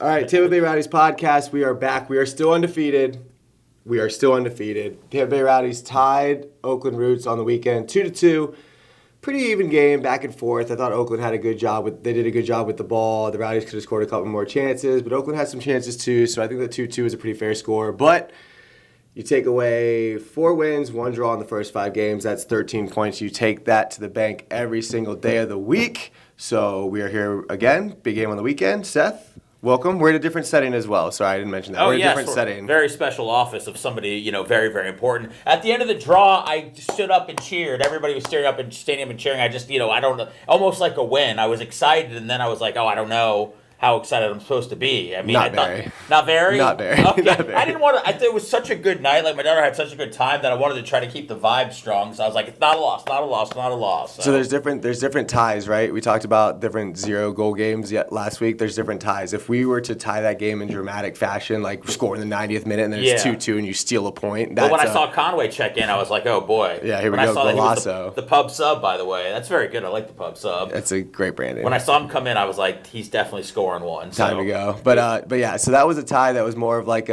All right, Tampa Bay Rowdies podcast. We are back. We are still undefeated. Tampa Bay Rowdies tied Oakland Roots on the weekend, 2-2. Pretty even game, back and forth. I thought Oakland had a good job they did a good job with the ball. The Rowdies could have scored a couple more chances, but Oakland had some chances too. So I think that 2-2 is a pretty fair score. But you take away 4 wins, 1 draw in the first 5 games. That's 13 points. You take that to the bank every single day of the week. So we are here again. Big game on the weekend. Seth, welcome. We're in a different setting as well. Sorry, I didn't mention that. We're in a different setting. Very special office of somebody, very, very important. At the end of the draw, I stood up and cheered. Everybody was standing up and cheering. I just, I don't know, almost like a win. I was excited, and then I was like, I don't know how excited I'm supposed to be. I mean, Not very. Not very? Not very. Okay. Not very. I didn't want to. I thought it was such a good night. Like, my daughter had such a good time that I wanted to try to keep the vibe strong. So I was like, it's not a loss, not a loss, not a loss. So there's different ties, right? We talked about different 0-goal games last week. There's different ties. If we were to tie that game in dramatic fashion, like score in the 90th minute and then it's 2-2 and you steal a point. But when I saw Conway check in, I was like, oh boy. Yeah, here we go. go, Golasso. The pub sub, by the way. That's very good. I like the pub sub. That's a great branding. When I saw him come in, I was like, he's definitely scoring one. Time to go. But yeah, so that was a tie that was more of like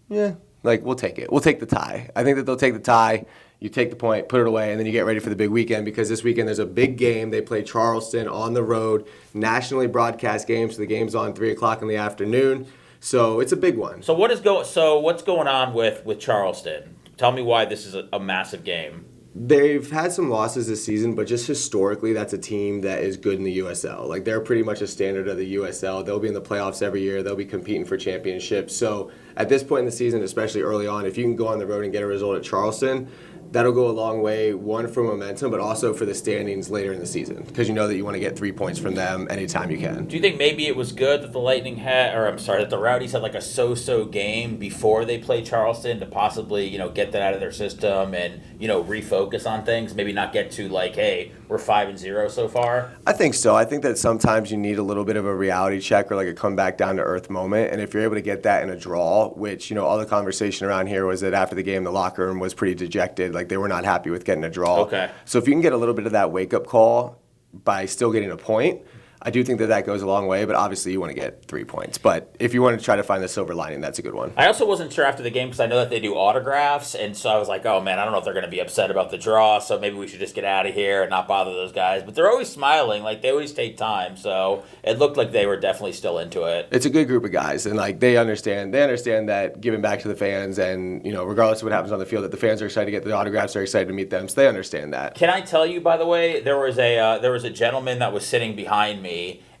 we'll take it. We'll take the tie. I think that they'll take the tie. You take the point, put it away, and then you get ready for the big weekend because this weekend there's a big game. They play Charleston on the road, nationally broadcast game, so the game's on 3 o'clock in the afternoon. So it's a big one. So what's going on with Charleston? Tell me why this is a massive game. They've had some losses this season, but just historically, that's a team that is good in the USL. Like, they're pretty much a standard of the USL. They'll be in the playoffs every year. They'll be competing for championships. So at this point in the season, especially early on, if you can go on the road and get a result at Charleston, that'll go a long way, one, for momentum, but also for the standings later in the season because you know that you want to get 3 points from them anytime you can. Do you think maybe it was good that that the Rowdies had like a so-so game before they played Charleston to possibly, get that out of their system and, refocus on things, maybe not get to like, hey, we're 5-0 so far? I think so. I think that sometimes you need a little bit of a reality check or like a come back down to earth moment. And if you're able to get that in a draw, which, all the conversation around here was that after the game, the locker room was pretty dejected. Like they were not happy with getting a draw. Okay. So if you can get a little bit of that wake up call by still getting a point, I do think that goes a long way, but obviously you want to get 3 points. But if you want to try to find the silver lining, that's a good one. I also wasn't sure after the game because I know that they do autographs, and so I was like, oh man, I don't know if they're going to be upset about the draw, so maybe we should just get out of here and not bother those guys. But they're always smiling, like they always take time, so it looked like they were definitely still into it. It's a good group of guys, and like they understand that giving back to the fans, and regardless of what happens on the field, that the fans are excited to get the autographs, they're excited to meet them, so they understand that. Can I tell you, by the way, there was a gentleman that was sitting behind me.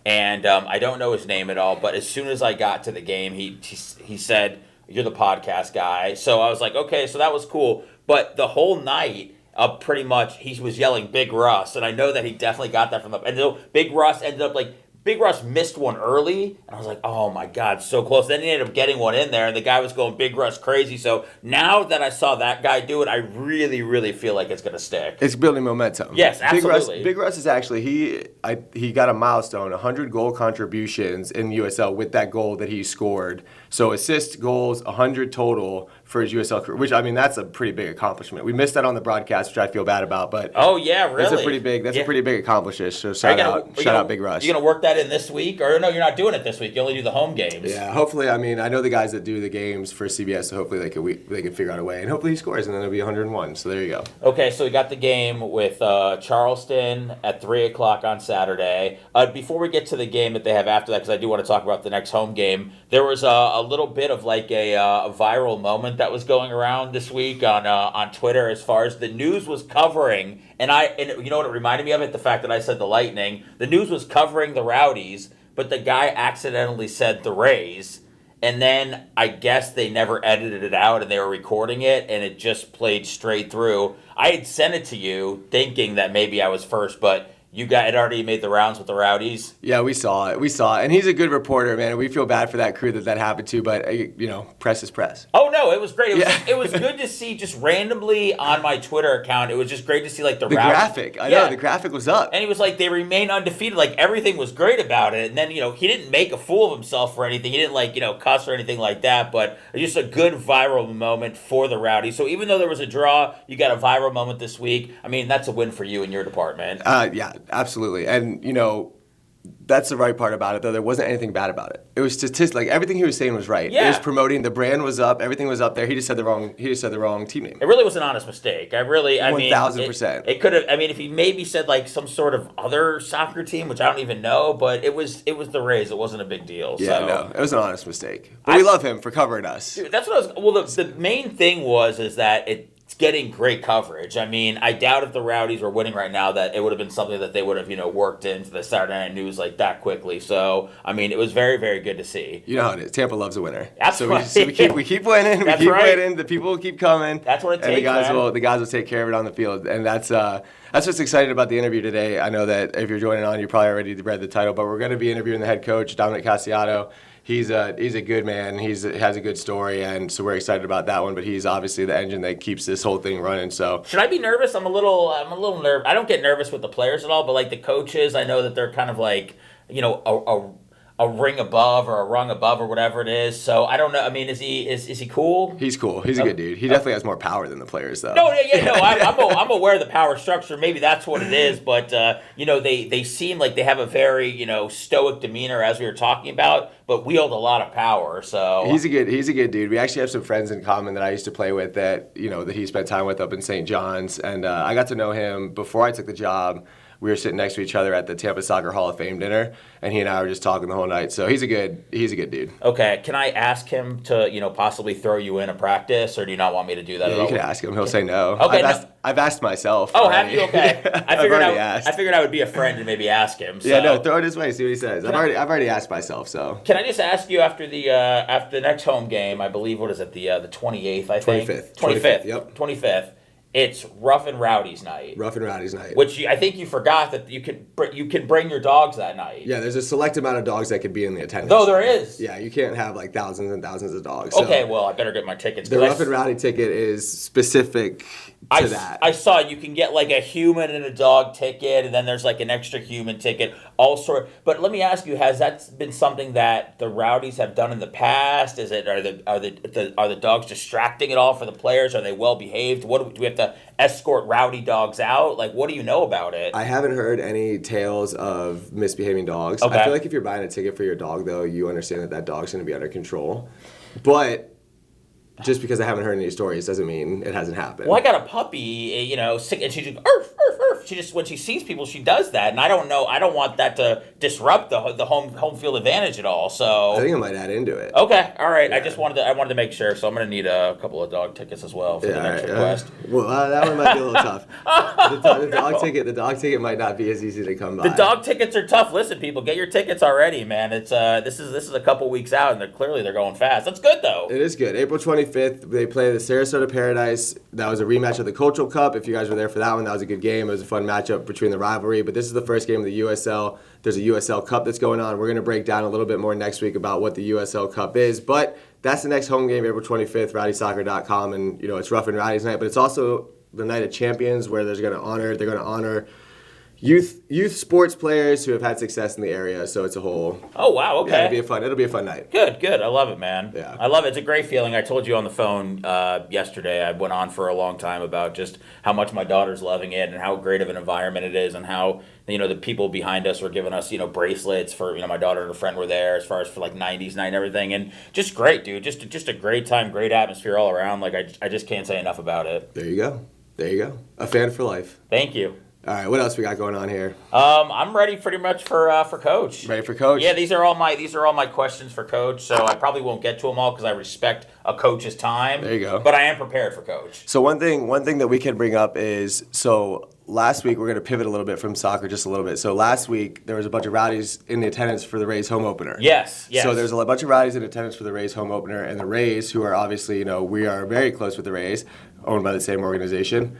And I don't know his name at all, but as soon as I got to the game, he said, "You're the podcast guy." So I was like, okay, so that was cool. But the whole night, pretty much, he was yelling "Big Russ," and I know that he definitely got that from the. And so Big Russ ended up Big Russ missed one early, and I was like, oh my God, so close. Then he ended up getting one in there, and the guy was going Big Russ crazy. So now that I saw that guy do it, I really, really feel like it's going to stick. It's building momentum. Yes, absolutely. Big Russ is actually, he got a milestone, 100 goal contributions in USL with that goal that he scored. So assists, goals, 100 total for his USL career, which, I mean, that's a pretty big accomplishment. We missed that on the broadcast, which I feel bad about, but oh yeah, really? That's a pretty big accomplishment. So shout out Big Russ. You going to work that in this week? Or no, you're not doing it this week. You only do the home games. Yeah, hopefully, I mean, I know the guys that do the games for CBS, so hopefully they can figure out a way. And hopefully he scores, and then it'll be 101. So there you go. Okay, so we got the game with Charleston at 3 o'clock on Saturday. Before we get to the game that they have after that, because I do want to talk about the next home game, there was a little bit of like a viral moment that was going around this week on Twitter as far as the news was covering, and you know what it reminded me of? The fact that I said the Lightning. The news was covering the Rowdies, but the guy accidentally said the Rays, and then I guess they never edited it out and they were recording it, and it just played straight through. I had sent it to you thinking that maybe I was first, but it already made the rounds with the Rowdies? Yeah, we saw it. And he's a good reporter, man. And we feel bad for that crew that happened to, but, press is press. Oh, no, it was great. It was good to see just randomly on my Twitter account. It was just great to see, like, the Rowdies. Graphic. I know, the graphic was up. And he was like, they remain undefeated. Like, everything was great about it. And then, he didn't make a fool of himself or anything. He didn't, cuss or anything like that. But just a good viral moment for the Rowdies. So even though there was a draw, you got a viral moment this week. I mean, that's a win for you in your department. Yeah. Absolutely. And, That's the right part about it, though. There wasn't anything bad about it. It was statistic. Like everything he was saying was right. Yeah. It was promoting. The brand was up. Everything was up there. He just said the wrong. He just said the wrong team name. It really was an honest mistake. I mean, 1000%. It could have. I mean, if he maybe said like some sort of other soccer team, which I don't even know, but it was the Rays. It wasn't a big deal. Yeah, so. no, it was an honest mistake. But we love him for covering us. Dude, that's what I was. Well, the main thing is that it's getting great coverage. I mean, I doubt if the Rowdies were winning right now that it would have been something that they would have worked into the Saturday Night News like that quickly. So I mean, it was very, very good to see. You know how it is. Tampa loves a winner. That's so right. we keep winning. That's we keep right. winning. The people will keep coming. That's what it takes. And the guys will take care of it on the field. And that's what's exciting about the interview today. I know that if you're joining on, you probably already read the title, but we're going to be interviewing the head coach, Dominique Casciato. He's a good man. He has a good story, and so we're excited about that one. But he's obviously the engine that keeps this whole thing running. So should I be nervous? I'm a little nervous. I don't get nervous with the players at all, but like the coaches, I know that they're kind of like a ring above or a rung above or whatever it is. So I don't know. I mean, is he cool? He's cool. He's a good dude. He definitely has more power than the players, though. No. I'm aware of the power structure. Maybe that's what it is. But they seem like they have a very stoic demeanor, as we were talking about, but wield a lot of power. So he's a good dude. We actually have some friends in common that I used to play with that he spent time with up in St. John's, and I got to know him before I took the job. We were sitting next to each other at the Tampa Soccer Hall of Fame dinner, and he and I were just talking the whole night. So he's a good dude. Okay, can I ask him to possibly throw you in a practice, or do you not want me to do that at all? You can ask him. He'll say no. Okay, I've asked myself. Oh, already. have you? Okay. I figured I would be a friend and maybe ask him. So. Yeah, no, throw it his way. See what he says. I've already asked myself. So can I just ask you after the next home game? I believe the 28th. I think 25th. Yep. 25th. It's Rough and Rowdies night. Rough and Rowdies night. Which I think you forgot that you can bring your dogs that night. Yeah, there's a select amount of dogs that could be in the attendance. No, there is. Yeah, you can't have like thousands and thousands of dogs. So okay, well, I better get my tickets. The Rough and Rowdy ticket is specific to that. I saw you can get like a human and a dog ticket, and then there's like an extra human ticket, all sort. But let me ask you, has that been something that the Rowdies have done in the past? Are the dogs distracting at all for the players? Are they well behaved? Do we have to escort rowdy dogs out? Like, what do you know about it? I haven't heard any tales of misbehaving dogs. Okay. I feel like if you're buying a ticket for your dog, though, you understand that dog's going to be under control. But just because I haven't heard any stories doesn't mean it hasn't happened. Well, I got a puppy, sick, and she just arf, arf, arf. She just, when she sees people, she does that, and I don't know. I don't want that to disrupt the home field advantage at all. So I think I might add into it. Okay, all right. Yeah. I wanted to make sure, so I'm going to need a couple of dog tickets as well for the next request. Well, that one might be a little tough. The dog ticket might not be as easy to come by. The dog tickets are tough. Listen, people, get your tickets already, man. It's this is a couple weeks out, and they're going fast. That's good though. It is good. April 25th, they play the Sarasota Paradise. That was a rematch of the Cultural Cup. If you guys were there for that one, that was a good game. It was a fun matchup between the rivalry. But this is the first game of the USL. There's a USL Cup that's going on. We're going to break down a little bit more next week about what the USL Cup is. But that's the next home game, April 25th, rowdysoccer.com. And, it's Rough and Rowdies night. But it's also the Night of Champions, where they're going to honor youth sports players who have had success in the area. So it's a whole. Oh wow! Okay. Yeah, it'll be a fun night. Good. I love it, man. Yeah. I love it. It's a great feeling. I told you on the phone yesterday. I went on for a long time about just how much my daughter's loving it and how great of an environment it is, and how the people behind us were giving us bracelets for my daughter and her friend were there as far as for like 90s night and everything, and just great, dude. Just a great time, great atmosphere all around. Like I just can't say enough about it. There you go. A fan for life. Thank you. All right, what else we got going on here? I'm ready pretty much for Coach. Ready for Coach? Yeah, these are all my questions for Coach. So I probably won't get to them all because I respect a coach's time. There you go. But I am prepared for Coach. So one thing that we can bring up is last week we're going to pivot a little bit from soccer just a little bit. So last week there was a bunch of Rowdies in the attendance for the Rays home opener. Yes. So there's a bunch of Rowdies in attendance for the Rays home opener, and the Rays, who are obviously we are very close with the Rays, owned by the same organization.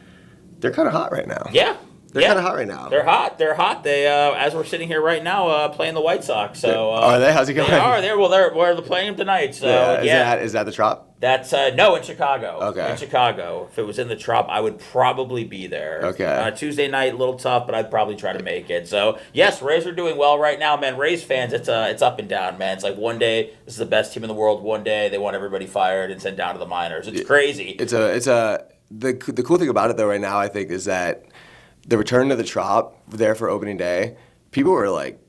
They're kind of hot right now. Yeah. They're kind of hot right now. They're hot. They, as we're sitting here right now, playing the White Sox. So are they? How's it going? They are. We're playing them tonight. So Is that the Trop? That's no, in Chicago. Okay. In Chicago. If it was in the Trop, I would probably be there. Okay. Tuesday night, a little tough, but I'd probably try to make it. So yes, Rays are doing well right now, man. Rays fans, it's up and down, man. It's like one day this is the best team in the world. One day they want everybody fired and sent down to the minors. It's crazy. The cool thing about it though right now, I think, is that the return to the Trop there for opening day, people were like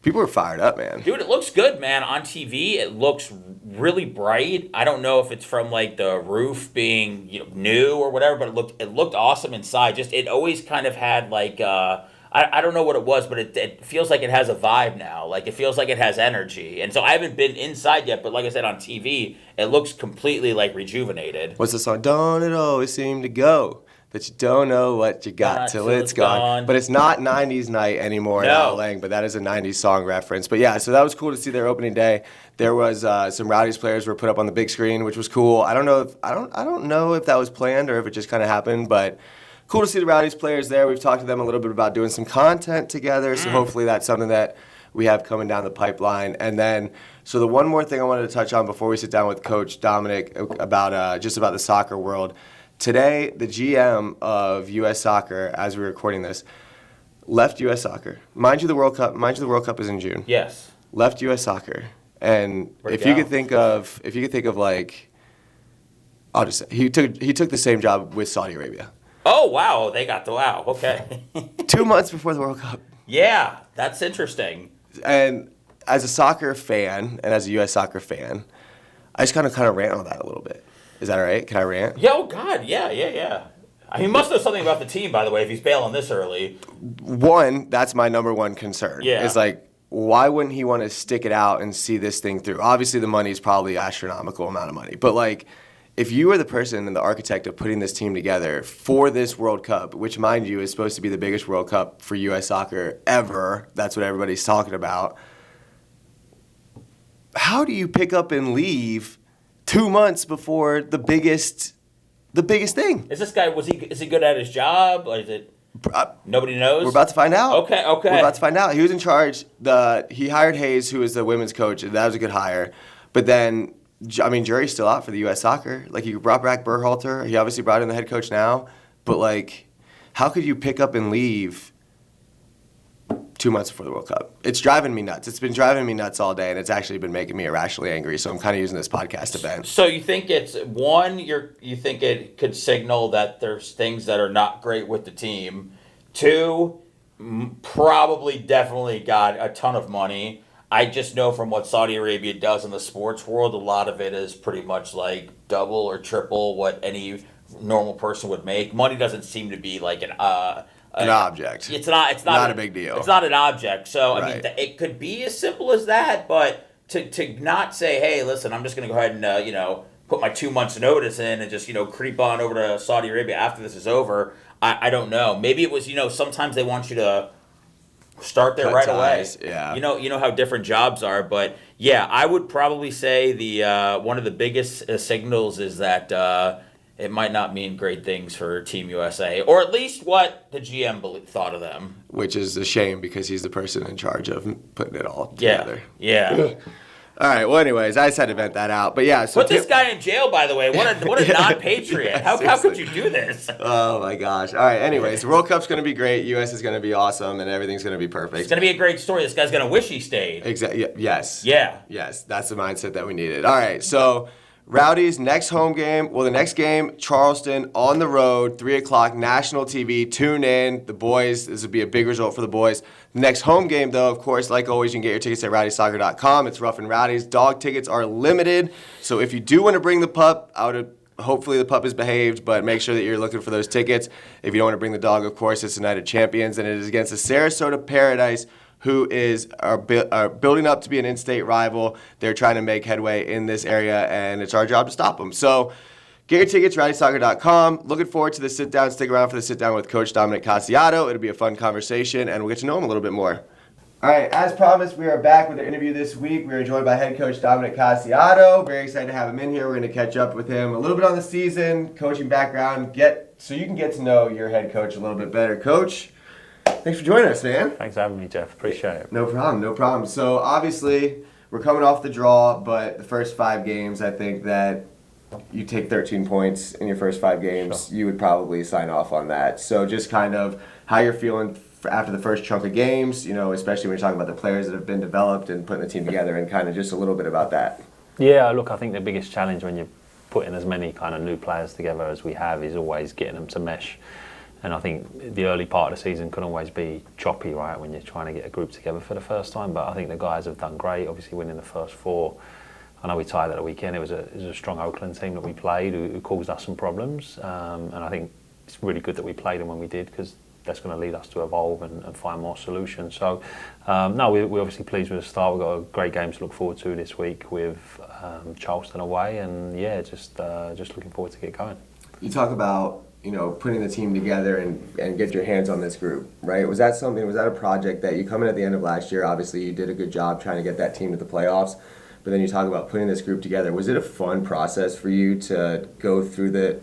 People are fired up, man. Dude, it looks good, man. On TV, it looks really bright. I don't know if it's from like the roof being new or whatever, but it looked awesome inside. Just it always kind of had like I don't know what it was, but it feels like it has a vibe now. Like it feels like it has energy. And so I haven't been inside yet, but like I said on TV, it looks completely like rejuvenated. What's the song? Don't it always seem to go that you don't know what you got till it's gone. But it's not 90s night anymore in Al Lang, but that is a 90s song reference. But yeah, so that was cool to see their opening day. There was some Rowdies players were put up on the big screen, which was cool. I don't know if that was planned or if it just kind of happened, but cool to see the Rowdies players there. We've talked to them a little bit about doing some content together, so hopefully that's something that we have coming down the pipeline. And then, so the one more thing I wanted to touch on before we sit down with Coach Dominic about just about the soccer world. Today, the GM of U.S. Soccer, as we're recording this, left U.S. Soccer. Mind you, the World Cup is in June. Yes. Left U.S. Soccer, and if you could think of like, I'll just say he took the same job with Saudi Arabia. Oh wow, wow. Okay. 2 months before the World Cup. Yeah, that's interesting. And as a soccer fan and as a U.S. soccer fan, I just kind of rant on that a little bit. Is that all right? Can I rant? Yeah, oh, God, yeah. He must know something about the team, by the way, if he's bailing this early. One, that's my number one concern. Yeah. It's like, why wouldn't he want to stick it out and see this thing through? Obviously, the money is probably astronomical amount of money. But, like, if you are the person and the architect of putting this team together for this World Cup, which, mind you, is supposed to be the biggest World Cup for U.S. soccer ever, that's what everybody's talking about, how do you pick up and leave 2 months before the biggest thing? Is this guy, is he good at his job? Or is it nobody knows? We're about to find out. Okay. We're about to find out. He was in charge. He hired Hayes, who was the women's coach. That was a good hire. But then, I mean, jury's still out for the U.S. soccer. Like, he brought back Berhalter. He obviously brought in the head coach now. But, like, how could you pick up and leave 2 months before the World Cup? It's driving me nuts. It's been driving me nuts all day, and it's actually been making me irrationally angry. So I'm kind of using this podcast to vent. So you think it's one? You think it could signal that there's things that are not great with the team. Two, probably definitely got a ton of money. I just know from what Saudi Arabia does in the sports world, a lot of it is pretty much like double or triple what any normal person would make. Money doesn't seem to be like an object. It's not a big deal. It's not an object. So Right. I mean, it could be as simple as that. But to not say, hey, listen, I'm just going to go ahead and put my 2 months notice in and just creep on over to Saudi Arabia after this is over. I don't know. Maybe it was sometimes they want you to start there right away. Yeah. You know how different jobs are, but yeah, I would probably say the one of the biggest signals is that it might not mean great things for Team USA, or at least what the GM thought of them. Which is a shame because he's the person in charge of putting it all together. Yeah. All right. Well, anyways, I just had to vent that out. But yeah, so put this guy in jail. By the way, what a non-patriot. Yeah, how could you do this? Oh my gosh. All right. Anyways, the World Cup's going to be great. US is going to be awesome, and everything's going to be perfect. It's going to be a great story. This guy's going to wish he stayed. Exactly. Yes. Yeah. Yes. That's the mindset that we needed. All right. So Rowdies next home game. Well, the next game, Charleston on the road, 3:00 national TV. Tune in. The boys. This would be a big result for the boys. The next home game, though, of course, like always, you can get your tickets at rowdiesoccer.com. It's Rough and Rowdies. Dog tickets are limited. So if you do want to bring the pup, hopefully the pup is behaved, but make sure that you're looking for those tickets. If you don't want to bring the dog, of course, it's the Night of Champions, and it is against the Sarasota Paradise, who are building up to be an in-state rival. They're trying to make headway in this area, and it's our job to stop them. So get your tickets, rowdiesoccer.com. Looking forward to the sit-down. Stick around for the sit-down with Coach Dominique Casciato. It'll be a fun conversation, and we'll get to know him a little bit more. All right, as promised, we are back with our interview this week. We are joined by Head Coach Dominique Casciato. Very excited to have him in here. We're going to catch up with him a little bit on the season, coaching background, so you can get to know your head coach a little bit better. Coach, thanks for joining us, man. Thanks for having me, Jeff. Appreciate it. No problem. So obviously, we're coming off the draw, but the first 5 games, I think that you take 13 points in your first 5 games, You would probably sign off on that. So just kind of how you're feeling after the first chunk of games, especially when you're talking about the players that have been developed and putting the team together, and kind of just a little bit about that. Yeah, look, I think the biggest challenge when you're putting as many kind of new players together as we have is always getting them to mesh. And I think the early part of the season can always be choppy, right, when you're trying to get a group together for the first time. But I think the guys have done great, obviously winning the first 4. I know we tied at the weekend. It was a strong Oakland team that we played who caused us some problems. And I think it's really good that we played them when we did, because that's going to lead us to evolve and find more solutions. So, no, we're obviously pleased with the start. We've got a great game to look forward to this week with Charleston away. And, yeah, just looking forward to get going. You talk about, putting the team together and get your hands on this group, right? Was that a project that you come in at the end of last year? Obviously, you did a good job trying to get that team to the playoffs, but then you talk about putting this group together. Was it a fun process for you to go through the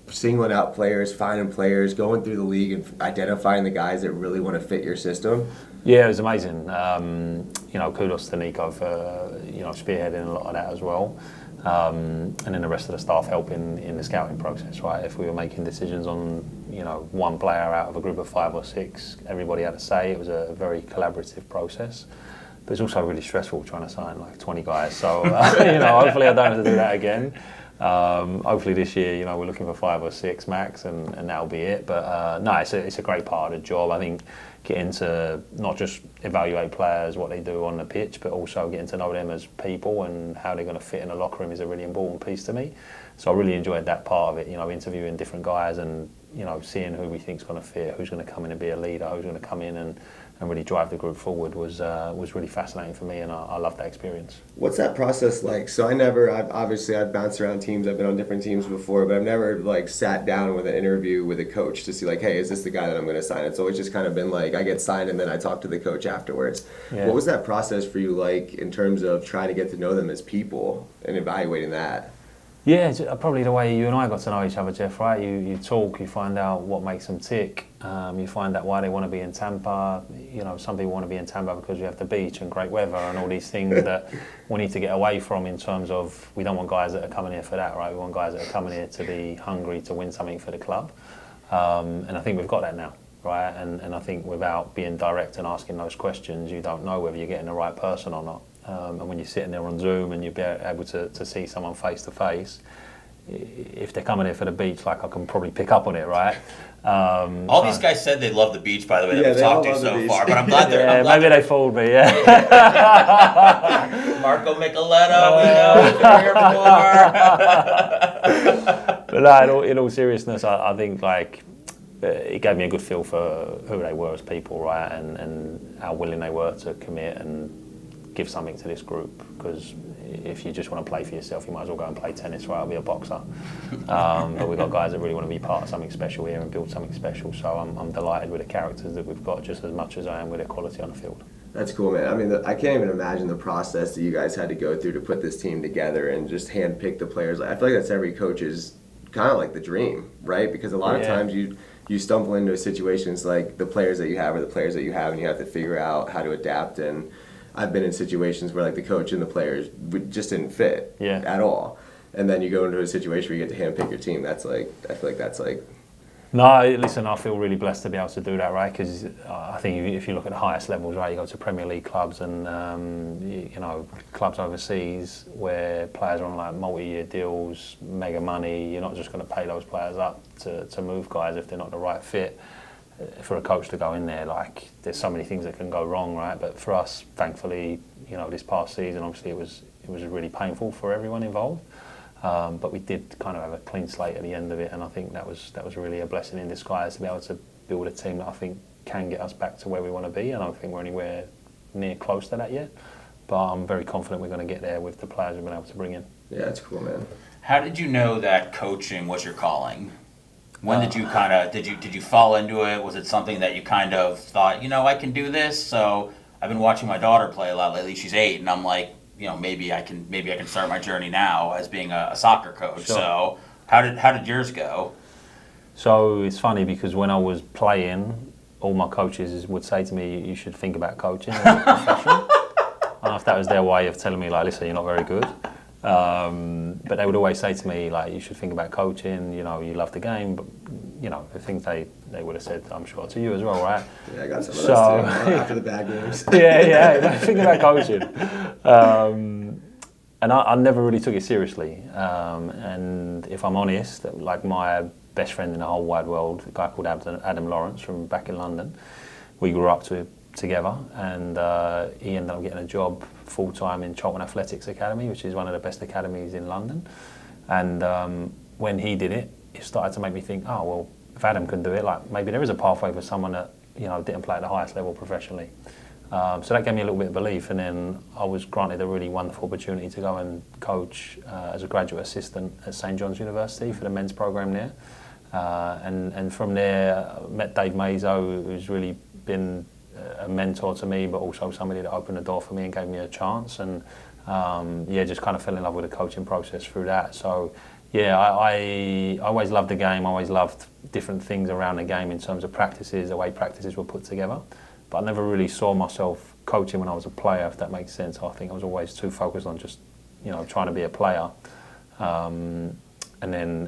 singling out players, finding players, going through the league and identifying the guys that really want to fit your system? Yeah, it was amazing. Kudos to Nico for, spearheading a lot of that as well. And then the rest of the staff helping in the scouting process, right? If we were making decisions on, one player out of a group of 5 or 6, everybody had a say. It was a very collaborative process. But it's also really stressful trying to sign like 20 guys. So, hopefully I don't have to do that again. Hopefully this year, we're looking for 5 or 6 max, and that'll be it. But no, it's a great part of the job. I think getting to not just evaluate players, what they do on the pitch, but also getting to know them as people and how they're going to fit in a locker room is a really important piece to me. So I really enjoyed that part of it, interviewing different guys and, seeing who we think's going to fit, who's going to come in and be a leader, who's going to come in and really drive the group forward was really fascinating for me, and I loved that experience. What's that process like? So I've bounced around teams, I've been on different teams before, but I've never sat down with an interview with a coach to see hey, is this the guy that I'm going to sign? It's always just kind of been I get signed and then I talk to the coach afterwards. Yeah. What was that process for you in terms of trying to get to know them as people and evaluating that? Yeah, it's probably the way you and I got to know each other, Jeff, right? You talk, you find out what makes them tick, you find out why they want to be in Tampa. Some people want to be in Tampa because we have the beach and great weather and all these things that we need to get away from, in terms of we don't want guys that are coming here for that, right? We want guys that are coming here to be hungry to win something for the club. And I think we've got that now, right? And I think without being direct and asking those questions, you don't know whether you're getting the right person or not. And when you're sitting there on Zoom and you're able to see someone face to face, if they're coming here for the beach, I can probably pick up on it, right? All these guys said they love the beach, by the way, that we've talked to so far, but I'm glad they're... maybe they fooled me, yeah. Marco Micheletto, we know, But no, in all seriousness, I think it gave me a good feel for who they were as people, right? And how willing they were to commit and give something to this group, because if you just want to play for yourself, you might as well go and play tennis, right? I'll be a boxer. But we've got guys that really want to be part of something special here and build something special. So I'm delighted with the characters that we've got, just as much as I am with their quality on the field. That's cool, man. I mean, I can't even imagine the process that you guys had to go through to put this team together and just handpick the players. I feel like that's every coach's kind of the dream, right? Because a lot of times you stumble into situations the players that you have are the players that you have, and you have to figure out how to adapt. And I've been in situations where the coach and the players just didn't fit at all, and then you go into a situation where you get to handpick your team. That's I feel like that's No, listen, I feel really blessed to be able to do that, right? Because I think if you look at the highest levels, right, you go to Premier League clubs and clubs overseas where players are on multi-year deals, mega money. You're not just going to pay those players up to move guys if they're not the right fit. For a coach to go in there, there's so many things that can go wrong, right? But for us, thankfully, this past season, obviously it was really painful for everyone involved. But we did kind of have a clean slate at the end of it, and I think that was really a blessing in disguise to be able to build a team that I think can get us back to where we want to be. And I don't think we're anywhere near close to that yet, but I'm very confident we're going to get there with the players we've been able to bring in. Yeah, that's cool, man. How did you know that coaching was your calling? When did you did you fall into it? Was it something that you kind of thought, I can do this? So I've been watching my daughter play a lot lately. She's 8, and I'm like, maybe I can start my journey now as being a soccer coach. Sure. So how did yours go? So it's funny because when I was playing, all my coaches would say to me, you should think about coaching as a profession. I don't know if that was their way of telling me, listen, you're not very good. But they would always say to me, you should think about coaching, you love the game, but, the things they would have said, I'm sure, to you as well, right? Yeah, I got some of those too, after the bad games. yeah, think about coaching. and I never really took it seriously. And if I'm honest, like my best friend in the whole wide world, a guy called Adam Lawrence from back in London, we grew up together, and he ended up getting a job full-time in Charlton Athletics Academy, which is one of the best academies in London. And when he did it, it started to make me think, oh, well, if Adam can do it, like maybe there is a pathway for someone that, didn't play at the highest level professionally. So that gave me a little bit of belief, and then I was granted a really wonderful opportunity to go and coach as a graduate assistant at St John's University for the men's program there. And from there, I met Dave Mazo, who's really been a mentor to me, but also somebody that opened the door for me and gave me a chance. And just kind of fell in love with the coaching process through that. So I always loved the game. I always loved different things around the game in terms of practices, the way practices were put together. But I never really saw myself coaching when I was a player, if that makes sense. I think I was always too focused on just, trying to be a player. And then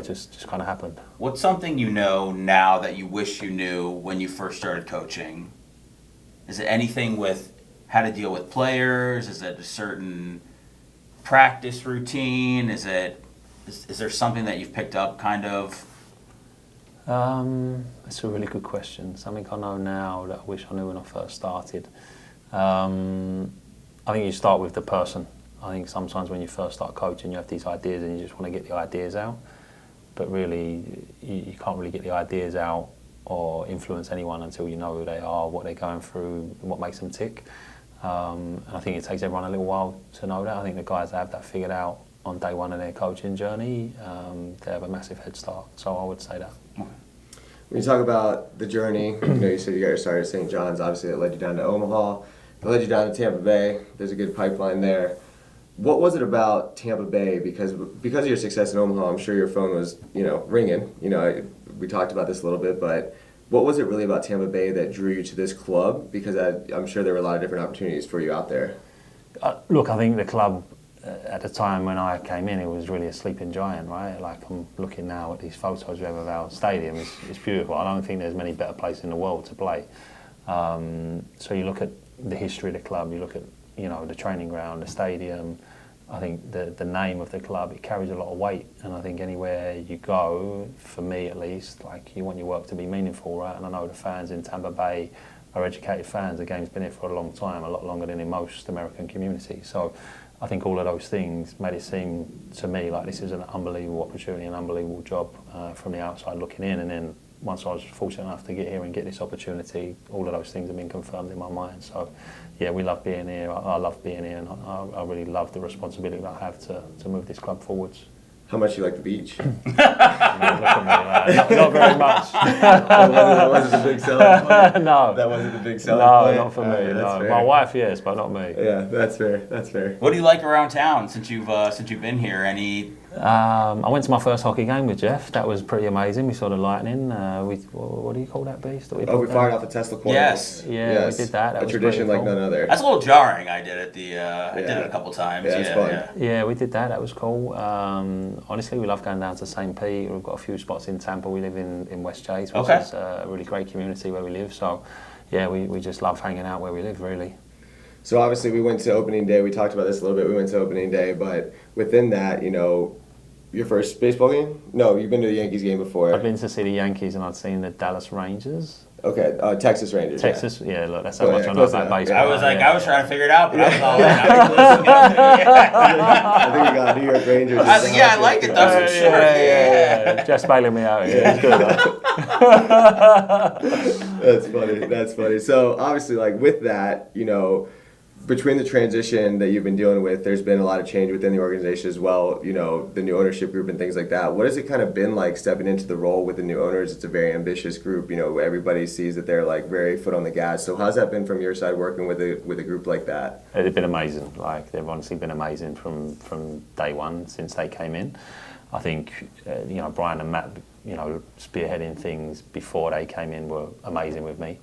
just kind of happened. What's something you know now that you wish you knew when you first started coaching? Is it anything with how to deal with players? Is it a certain practice routine? Is there something that you've picked up kind of? That's a really good question. Something I know now that I wish I knew when I first started. I think you start with the person. I think sometimes when you first start coaching, you have these ideas and you just want to get the ideas out. But really, you can't really get the ideas out or influence anyone until you know who they are, what they're going through, what makes them tick. And I think it takes everyone a little while to know that. I think the guys that have that figured out on day one of their coaching journey, they have a massive head start. So I would say that. When you talk about the journey, you said you got your start at St. John's. Obviously, it led you down to Omaha. It led you down to Tampa Bay. There's a good pipeline there. What was it about Tampa Bay? Because of your success in Omaha, I'm sure your phone was, ringing. We talked about this a little bit, but what was it really about Tampa Bay that drew you to this club? Because I'm sure there were a lot of different opportunities for you out there. Look, I think the club at the time when I came in, it was really a sleeping giant, right? Like I'm looking now at these photos we have of our stadium. It's beautiful. I don't think there's many better places in the world to play. So you look at the history of the club, you look at the training ground, the stadium. I think the name of the club, it carries a lot of weight, and I think anywhere you go, for me at least, like you want your work to be meaningful, right? And I know the fans in Tampa Bay are educated fans. The game's been here for a long time, a lot longer than in most American communities. So I think all of those things made it seem to me like this is an unbelievable opportunity, an unbelievable job from the outside looking in. And then once I was fortunate enough to get here and get this opportunity, all of those things have been confirmed in my mind. So yeah, we love being here. I love being here, and I really love the responsibility that I have to move this club forwards. How much do you like the beach? Look at me, not very much. That wasn't the big selling point? No. That wasn't the big selling point? No, not for me. No. Fair. My wife, yes, but not me. Yeah, that's fair. That's fair. What do you like around town since you've been here? Any? I went to my first hockey game with Jeff. That was pretty amazing. We saw the lightning. What do you call that beast? We fired off the Tesla coils. Yes. Yeah, we did that. A tradition like none other. That's a little jarring. I did it. I did it a couple times. Yeah, it's fun. Yeah, we did that. That was cool. Honestly, we love going down to St. Pete. We've got a few spots in Tampa. We live in West Chase, which is a really great community where we live. So, yeah, we just love hanging out where we live, really. So obviously we went to opening day. We talked about this a little bit. We went to opening day, but within that, your first baseball game? No, you've been to the Yankees game before. I've been to see the Yankees and I've seen the Dallas Rangers. Okay, Texas Rangers. Texas, yeah look, that's how much I know about baseball. I was I was trying to figure it out, but I was all I think we got New York Rangers. I was like, I like it. That's for sure. Yeah. Just bailing me out here. It's good. That's funny. So obviously, with that, between the transition that you've been dealing with, there's been a lot of change within the organization as well, the new ownership group and things like that. What has it kind of been like stepping into the role with the new owners? It's a very ambitious group, everybody sees that they're very foot on the gas. So how's that been from your side working with a group like that? They've been amazing. They've honestly been amazing from day one since they came in. I think, Brian and Matt, spearheading things before they came in were amazing with me.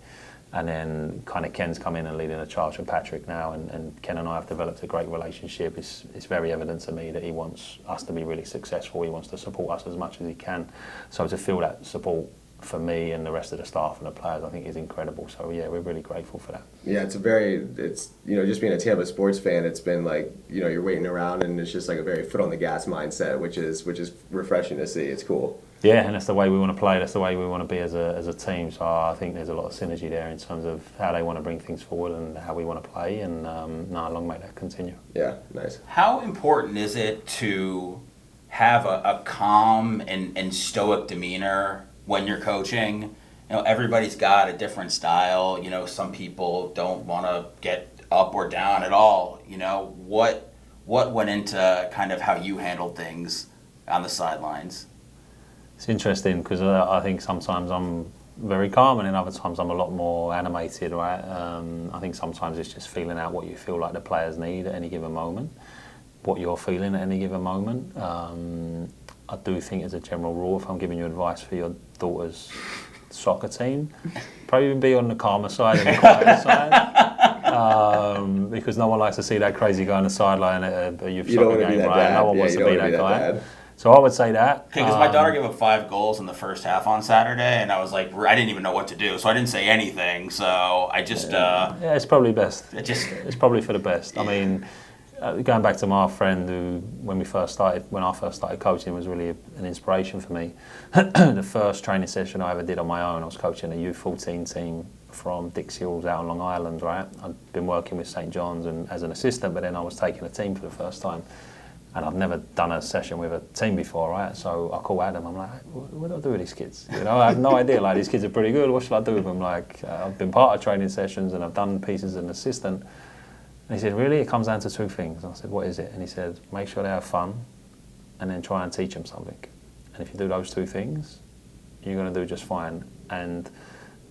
And then kind of Ken's come in and leading the charge for Patrick now, and Ken and I have developed a great relationship. It's very evident to me that he wants us to be really successful. He wants to support us as much as he can. So to feel that support for me and the rest of the staff and the players, I think is incredible. So yeah, we're really grateful for that. Yeah, it's just being a Tampa sports fan, it's been like, you're waiting around and it's just like a very foot on the gas mindset, which is refreshing to see. It's cool. Yeah, and that's the way we want to play. That's the way we want to be as a team. So I think there's a lot of synergy there in terms of how they want to bring things forward and how we want to play. And long may that continue. Yeah, nice. How important is it to have a calm and stoic demeanor when you're coaching? Everybody's got a different style. Some people don't want to get up or down at all. What went into kind of how you handled things on the sidelines? It's interesting because I think sometimes I'm very calm and then other times I'm a lot more animated, right? I think sometimes it's just feeling out what you feel like the players need at any given moment, what you're feeling at any given moment. I do think as a general rule, if I'm giving you advice for your daughter's soccer team, probably be on the calmer side and the quieter side. Because no one likes to see that crazy guy on the sideline at a youth soccer game, right? No one wants to be that guy. So I would say that. Okay, because my daughter gave up 5 goals in the first half on Saturday, and I was like, I didn't even know what to do, so I didn't say anything. So I just. Yeah, it's probably best. It's probably for the best. I mean, going back to my friend who, when I first started coaching, was really an inspiration for me. The first training session I ever did on my own, I was coaching a U14 team from Dix Hills out on Long Island. Right, I'd been working with St John's and as an assistant, but then I was taking a team for the first time. And I've never done a session with a team before, right? So I call Adam, I'm like, what do I do with these kids? I have no idea, these kids are pretty good, what should I do with them? I've been part of training sessions and I've done pieces as an assistant. And he said, really? It comes down to 2 things. I said, what is it? And he said, make sure they have fun and then try and teach them something. And if you do those 2 things, you're going to do just fine. And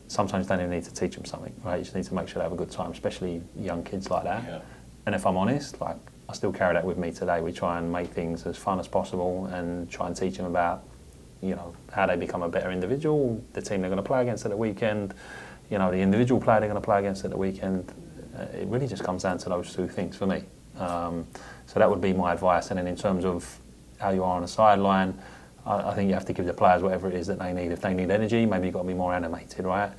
sometimes you don't even need to teach them something, right? You just need to make sure they have a good time, especially young kids like that. Yeah. And if I'm honest, I still carry that with me today. We try and make things as fun as possible and try and teach them about, how they become a better individual, the team they're going to play against at the weekend, the individual player they're going to play against at the weekend. It really just comes down to those 2 things for me. So that would be my advice. And then in terms of how you are on the sideline, I think you have to give the players whatever it is that they need. If they need energy, maybe you've got to be more animated, right?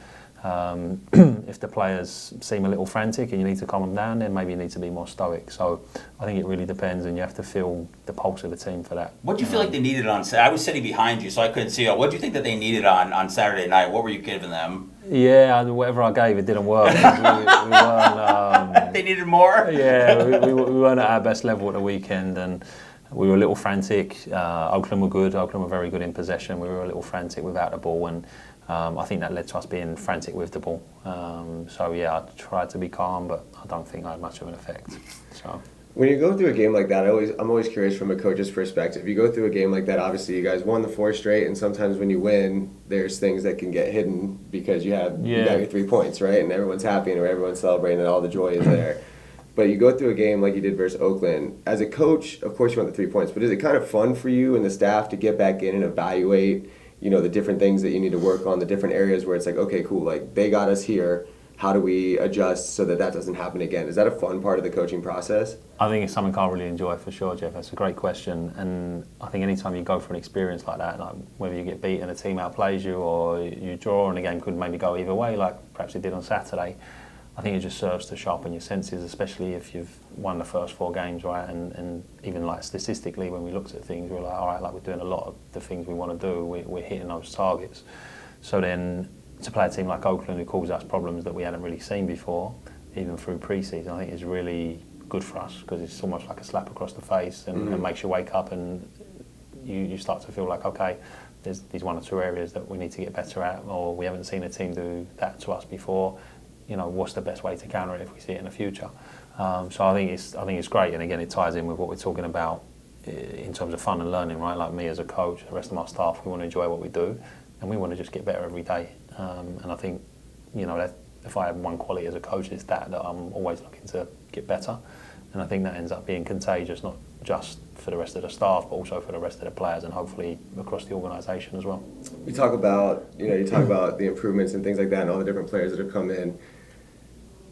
If the players seem a little frantic and you need to calm them down, then maybe you need to be more stoic. So I think it really depends, and you have to feel the pulse of the team for that. What do you feel like they needed on Saturday? I was sitting behind you, so I couldn't see it. What do you think that they needed on Saturday night? What were you giving them? Yeah, whatever I gave, it didn't work. we weren't, they needed more? Yeah, we weren't at our best level at the weekend, and we were a little frantic. Oakland were good. Oakland were very good in possession. We were a little frantic without the ball, and I think that led to us being frantic with the ball. So yeah, I tried to be calm, but I don't think I had much of an effect. So when you go through a game like that, I'm always curious from a coach's perspective. You go through a game like that, obviously you guys won the 4 straight, and sometimes when you win, there's things that can get hidden because you got your 3 points, right? And everyone's happy and everyone's celebrating and all the joy is there. But you go through a game like you did versus Oakland. As a coach, of course you want the 3 points, but is it kind of fun for you and the staff to get back in and evaluate the different things that you need to work on, the different areas where it's like, okay, cool, they got us here. How do we adjust so that doesn't happen again? Is that a fun part of the coaching process? I think it's something I really enjoy for sure, Jeff. That's a great question. And I think anytime you go for an experience like that, whether you get beat and a team outplays you or you draw and the game could maybe go either way, like perhaps it did on Saturday, I think it just serves to sharpen your senses, especially if you've won the first 4 games, right? And even statistically, when we looked at things, we were like, all right, we're doing a lot of the things we want to do. We're hitting those targets. So then to play a team like Oakland who caused us problems that we hadn't really seen before, even through pre-season, I think is really good for us because it's almost like a slap across the face and makes you wake up and you start to feel like, okay, there's these 1 or 2 areas that we need to get better at, or we haven't seen a team do that to us before. What's the best way to counter it if we see it in the future? So I think it's great, and again, it ties in with what we're talking about in terms of fun and learning, right? Like me as a coach, the rest of my staff, we want to enjoy what we do, and we want to just get better every day. And I think, that if I have one quality as a coach, it's that I'm always looking to get better, and I think that ends up being contagious, not just for the rest of the staff, but also for the rest of the players, and hopefully across the organisation as well. You talk about, the improvements and things like that, and all the different players that have come in.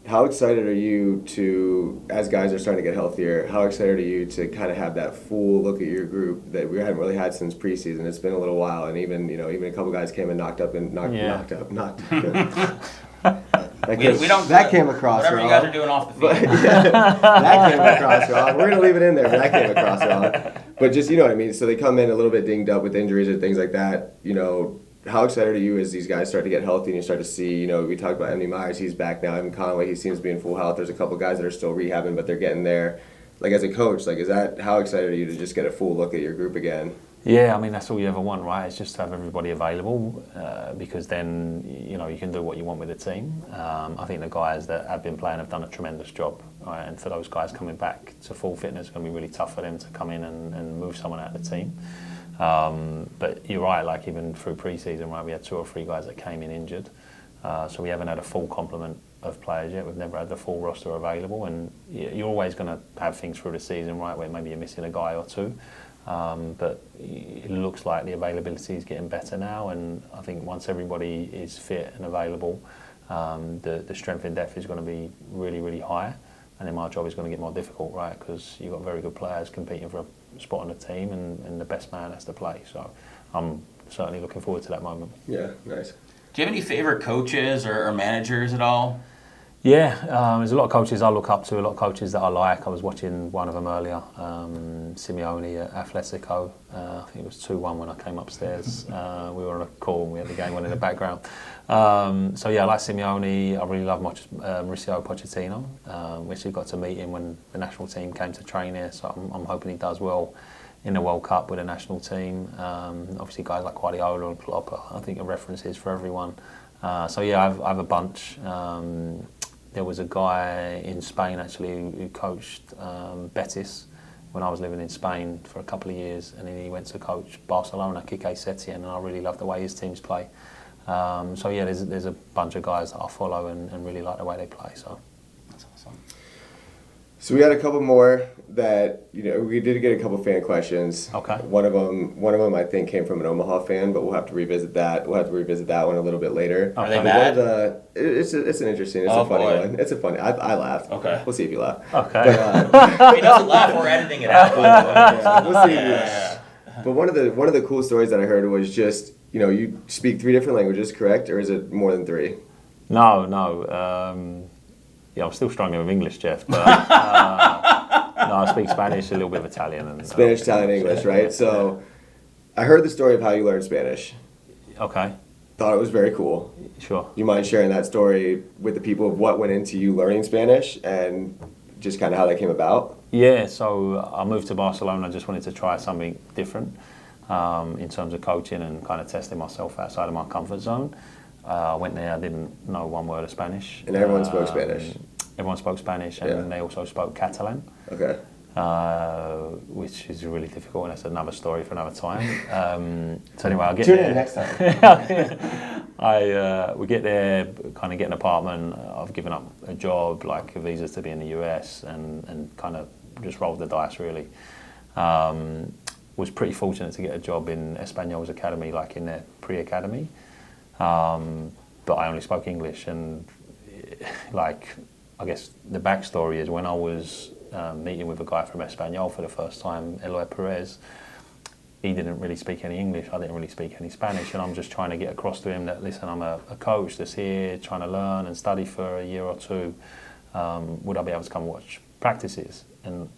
How excited are you to, as guys are starting to get healthier, how excited are you to kind of have that full look at your group that we haven't really had since preseason? It's been a little while, and even a couple guys came and knocked up. That came across whatever wrong. you guys are doing off the field. That came across wrong. We're gonna leave it in there, but that came across wrong. But just, you know what I mean. So they come in a little bit dinged up with injuries and things like that. How excited are you as these guys start to get healthy and you start to see, we talked about Emily Myers, he's back now. Evan Conway, he seems to be in full health. There's a couple guys that are still rehabbing, but they're getting there. Like, as a coach, how excited are you to just get a full look at your group again? Yeah, I mean, that's all you ever want, right? It's just to have everybody available because then, you can do what you want with the team. I think the guys that have been playing have done a tremendous job, right? And for those guys coming back to full fitness, it's going to be really tough for them to come in and move someone out of the team. But you're right, like even through pre-season, right, we had 2 or 3 guys that came in injured. So we haven't had a full complement of players yet. We've never had the full roster available. And you're always going to have things through the season, right, where maybe you're missing a guy or 2. But it looks like the availability is getting better now. And I think once everybody is fit and available, the strength in depth is going to be really, really high. And then my job is going to get more difficult, right? Because you've got very good players competing for a spot on the team, and the best man has to play. So I'm certainly looking forward to that moment. Yeah, nice. Do you have any favorite coaches or managers at all? Yeah, there's a lot of coaches I look up to, a lot of coaches that I like. I was watching one of them earlier, Simeone at Atletico. I think it was 2-1 when I came upstairs. We were on a call and we had the game on in the background. So yeah, I like Simeone. I really love Mauricio Pochettino. We actually got to meet him when the national team came to train here, so I'm hoping he does well in the World Cup with the national team. Obviously guys like Guardiola and Klopp, I think are references for everyone. So yeah, I have a bunch. There was a guy in Spain actually who coached Betis when I was living in Spain for a couple of years, and then he went to coach Barcelona, Quique Setién, and I really love the way his teams play. So yeah, there's a bunch of guys that I follow and really like the way they play. So that's awesome. So we had a couple more that we did get a couple fan questions. Okay. One of them I think came from an Omaha fan, but we'll have to revisit that. We'll have to revisit that one a little bit later. Are they mad? It's an interesting. It's Oh, a funny boy. one. It's a funny. I laughed. Okay. We'll see if you laugh. okay. But, If he doesn't laugh, we're editing it out. we'll see. Yeah. But one of the cool stories that I heard was just you speak 3 different languages, correct, or is it more than 3? No. Yeah, I'm still struggling with English, Jeff. But no, I speak Spanish, a little bit of Italian, and Spanish, Italian, English, right? So I heard the story of how you learned Spanish. Okay, Thought it was very cool. sure. You mind sharing that story with the people of what went into you learning Spanish and just kind of how that came about? Yeah, so I moved to Barcelona. I just wanted to try something different in terms of coaching and kind of testing myself outside of my comfort zone. I went there, I didn't know one word of Spanish. And everyone spoke Spanish? Everyone spoke Spanish, and Yeah. they also spoke Catalan, Okay. which is really difficult, and that's another story for another time. So anyway, I'll get Tune there. in next time. We get there, kind of get an apartment. I've given up a job, like visas to be in the US, and kind of just rolled the dice really. Was pretty fortunate to get a job in Español's academy, like in their pre-academy. But I only spoke English, and I guess the backstory is when I was meeting with a guy from Español for the first time, Eloy Perez, he didn't really speak any English, I didn't really speak any Spanish, and I'm just trying to get across to him that, listen, I'm a coach that's here trying to learn and study for a year or 2. Would I be able to come watch practices? And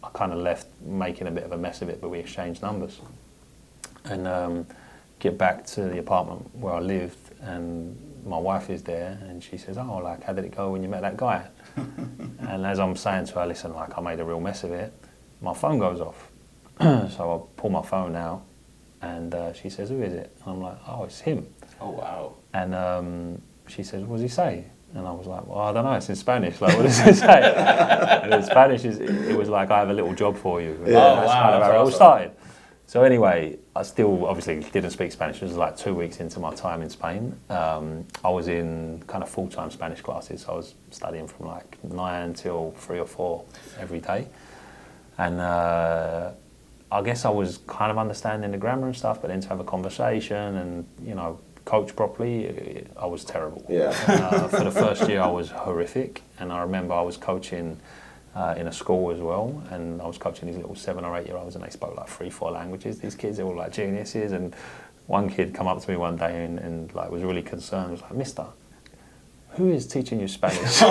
I kind of left making a bit of a mess of it, but we exchanged numbers. And get back to the apartment where I lived, and my wife is there, and she says, "Oh, like, how did it go when you met that guy?" And as I'm saying to her, listen, like, I made a real mess of it, my phone goes off. So I pull my phone out, and she says, "Who is it?" And I'm like, "Oh, it's him." Oh, wow. And she says, "What does he say?" And I was like, "Well, I don't know, it's in Spanish, like, what does it say?" And in Spanish, it was like, "I have a little job for you." And Yeah. Oh, that's wow, kind of that's how it all awesome. started. So anyway, I still obviously didn't speak Spanish. It was like 2 weeks into my time in Spain. I was in kind of full-time Spanish classes. I was studying from like 9 till 3 or 4 every day. And I guess I was kind of understanding the grammar and stuff, but then to have a conversation and, coach properly, I was terrible. Yeah. For the first year, I was horrific, and I remember I was coaching in a school as well, and I was coaching these little 7 or 8 year olds, and they spoke like 3-4 languages. These kids, they were like geniuses, and one kid come up to me one day and like was really concerned. Was like, "Mister, who is teaching you Spanish?"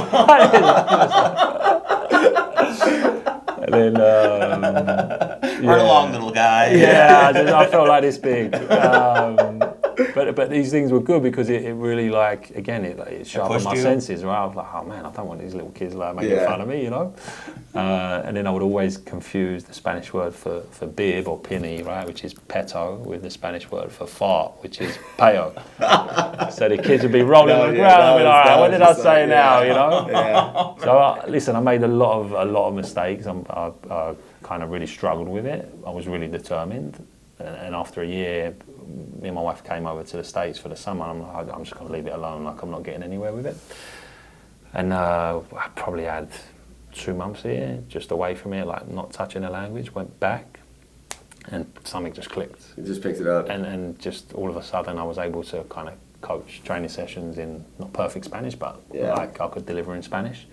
And then, Run along, little guy. Yeah, I felt like this big. But these things were good because it really, like, again, it sharpened my senses, right? I was like, oh man, I don't want these little kids like making fun of me, you know? And then I would always confuse the Spanish word for bib or pinny, right, which is peto, with the Spanish word for fart, which is peo. So the kids would be rolling on the ground and be like, all right, what did I say now, you know? Yeah. So listen, I made a lot of mistakes. I kind of really struggled with it. I was really determined. And after a year, me and my wife came over to the States for the summer. I'm like, I'm just going to leave it alone. Like, I'm not getting anywhere with it. And I probably had 2 months here, just away from it, like not touching the language. Went back, and something just clicked. You just picked it up. And just all of a sudden, I was able to kind of coach training sessions in not perfect Spanish, but like I could deliver in Spanish.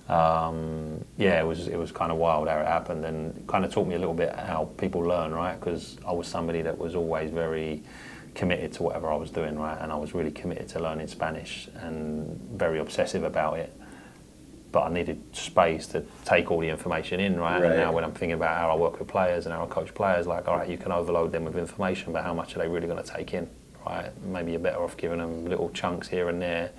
It was kind of wild how it happened, and it kind of taught me a little bit how people learn, right? Because I was somebody that was always very committed to whatever I was doing, right? And I was really committed to learning Spanish and very obsessive about it. But I needed space to take all the information in, right? And now when I'm thinking about how I work with players and how I coach players, like, all right, you can overload them with information, but how much are they really going to take in, right? Maybe you're better off giving them little chunks here and there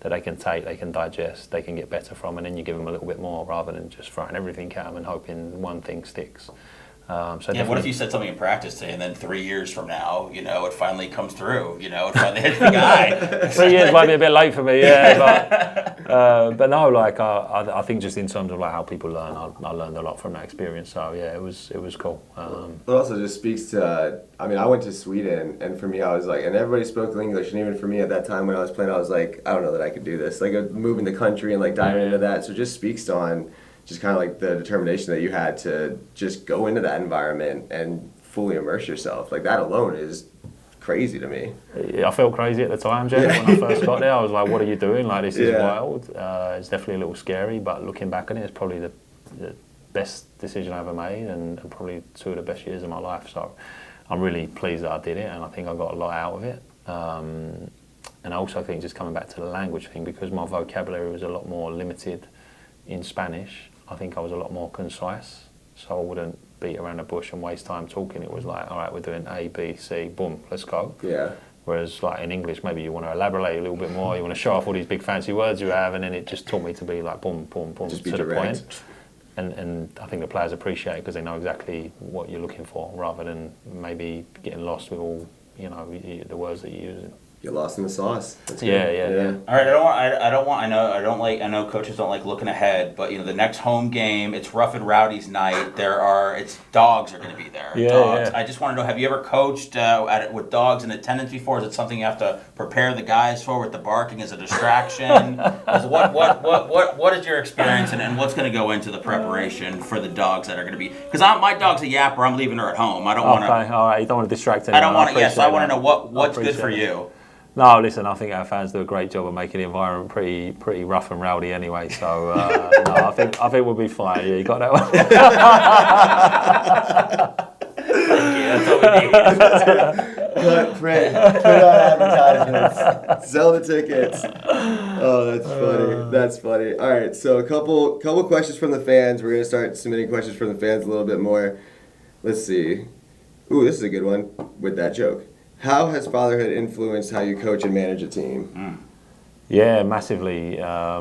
that they can take, they can digest, they can get better from, and then you give them a little bit more rather than just throwing everything at them and hoping one thing sticks. What if you said something in practice today, and then 3 years from now, you know, it finally comes through, you know, it finally hits the guy. 3 years might be a bit late for me, but no, like I think just in terms of like how people learn, I learned a lot from that experience. So yeah, it was cool. It also just speaks to, I mean, I went to Sweden, and for me, I was like, and everybody spoke English, and even for me at that time when I was playing, I was like, I don't know that I could do this. Like moving the country and like diving into that, so it just speaks on just kind of like the determination that you had to just go into that environment and fully immerse yourself. Like that alone is crazy to me. I felt crazy at the time, Jeff, when I first got there. I was like, what are you doing? Like, this is wild. It's definitely a little scary, but looking back on it, it's probably the best decision I ever made, and probably 2 of the best years of my life. So I'm really pleased that I did it, and I think I got a lot out of it. And I also think, just coming back to the language thing, because my vocabulary was a lot more limited in Spanish, I think I was a lot more concise, so I wouldn't beat around the bush and waste time talking. It was like, all right, we're doing A, B, C, boom, let's go. Yeah. Whereas like in English, maybe you want to elaborate a little bit more, you want to show off all these big fancy words you have, and then it just taught me to be like boom, boom, boom, just to be the direct. point. And I think the players appreciate it because they know exactly what you're looking for, rather than maybe getting lost with all, you know, the words that you use. You're lost in the sauce. That's Yeah. All right, I know coaches don't like looking ahead, but you know, the next home game, it's Rough and Rowdies night. Dogs are going to be there. Dogs. I just want to know, have you ever coached with dogs in attendance before? Is it something you have to prepare the guys for, with the barking as a distraction? What is your experience, and what's going to go into the preparation for the dogs that are going to be? Because my dog's a yapper. I'm leaving her at home. I don't want to. Okay, all right. You don't want to distract anyone. I don't want to. Yes, I want to know what's good for you. No, listen, I think our fans do a great job of making the environment pretty rough and rowdy anyway, so no, I think we'll be fine. Yeah, you got that one? That's all we need. Print on advertisements, sell the tickets. Oh, that's funny. All right, so a couple questions from the fans. We're going to start submitting questions from the fans a little bit more. Let's see. Ooh, this is a good one with that joke. How has fatherhood influenced how you coach and manage a team? Yeah, massively. I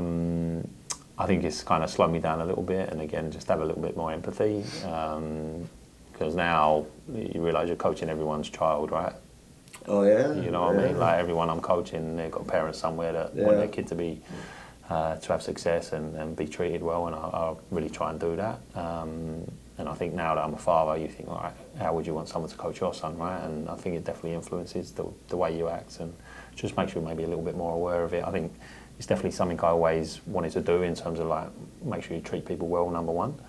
think it's kind of slowed me down a little bit, and again, just have a little bit more empathy. Because now you realise you're coaching everyone's child, right? Oh, yeah? You know what I mean? Like everyone I'm coaching, they've got parents somewhere that want their kid to be, to have success and be treated well, and I really try and do that. And I think now that I'm a father, you think, all right, how would you want someone to coach your son, right? And I think it definitely influences the way you act, and just makes you maybe a little bit more aware of it. I think it's definitely something I always wanted to do in terms of like, make sure you treat people well, number one,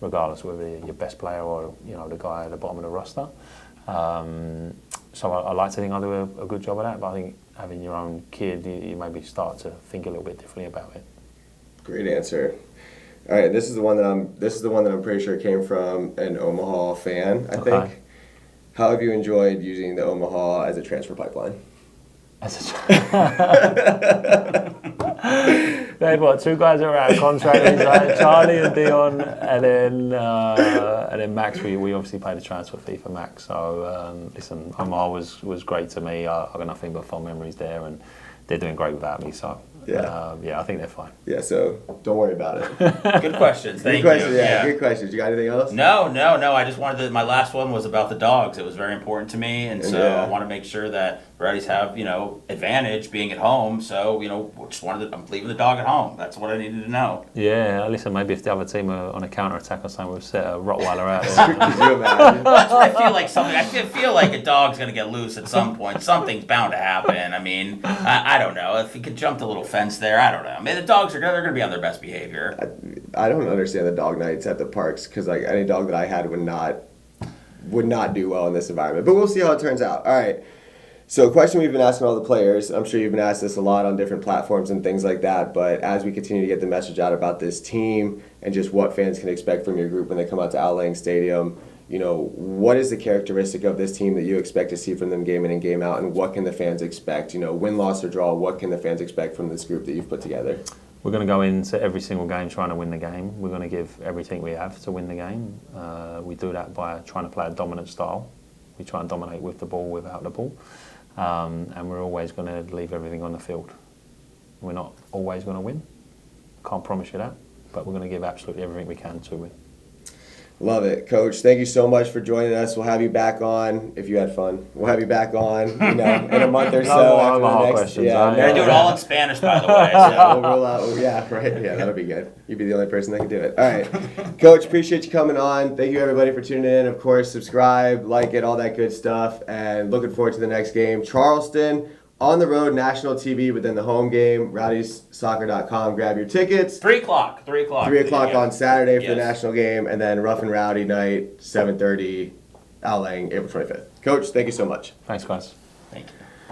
regardless whether you're your best player or, you know, the guy at the bottom of the roster. So I like to think I do a good job of that, but I think having your own kid, you maybe start to think a little bit differently about it. Great answer. All right, this is the one that I'm pretty sure came from an Omaha fan, I think. How have you enjoyed using the Omaha as a transfer pipeline? They've got 2 guys that are out of contract. He's like Charlie and Dion, and then Max. We obviously paid a transfer fee for Max. So listen, Omaha was great to me. I got nothing but fond memories there, and they're doing great without me. So I think they're fine. Yeah, so don't worry about it. Good questions. Thank Good question, you. yeah, good questions. You got anything else? No. I just wanted my last one was about the dogs. It was very important to me, and so I want to make sure that Rowdies have advantage being at home. So I'm leaving the dog at home. That's what I needed to know. Yeah, listen. Maybe if the other team are on a counter attack or something, we'll set a Rottweiler out there. Could you imagine? I feel like I feel like a dog's gonna get loose at some point. Something's bound to happen. I mean, I don't know if he could jump the little fence there. I don't know. I mean, the dogs they're gonna be on their best behavior. I don't understand the dog nights at the parks because like any dog that I had would not do well in this environment. But we'll see how it turns out. All right. So a question we've been asking all the players, I'm sure you've been asked this a lot on different platforms and things like that, but as we continue to get the message out about this team and just what fans can expect from your group when they come out to Al Lang Stadium, what is the characteristic of this team that you expect to see from them game in and game out, and what can the fans expect? Win, loss, or draw, what can the fans expect from this group that you've put together? We're going to go into every single game trying to win the game. We're going to give everything we have to win the game. We do that by trying to play a dominant style. We try and dominate with the ball, without the ball. And we're always going to leave everything on the field. We're not always going to win. Can't promise you that. But we're going to give absolutely everything we can to win. Love it, Coach. Thank you so much for joining us. We'll have you back on if you had fun. We'll have you back on, in a month or so. No more after questions. They do it all in Spanish, by the way. So. We'll roll out. Yeah, right. Yeah, that'll be good. You'd be the only person that can do it. All right, Coach. Appreciate you coming on. Thank you everybody for tuning in. Of course, subscribe, like it, all that good stuff. And looking forward to the next game, Charleston. On the road, national TV, but then the home game, rowdiessoccer.com. Grab your tickets. 3 o'clock. 3 o'clock. 3 o'clock on Saturday for the national game, and then Rough and Rowdy night, 7:30, Al Lang, April 25th. Coach, thank you so much. Thanks, guys. Thank you.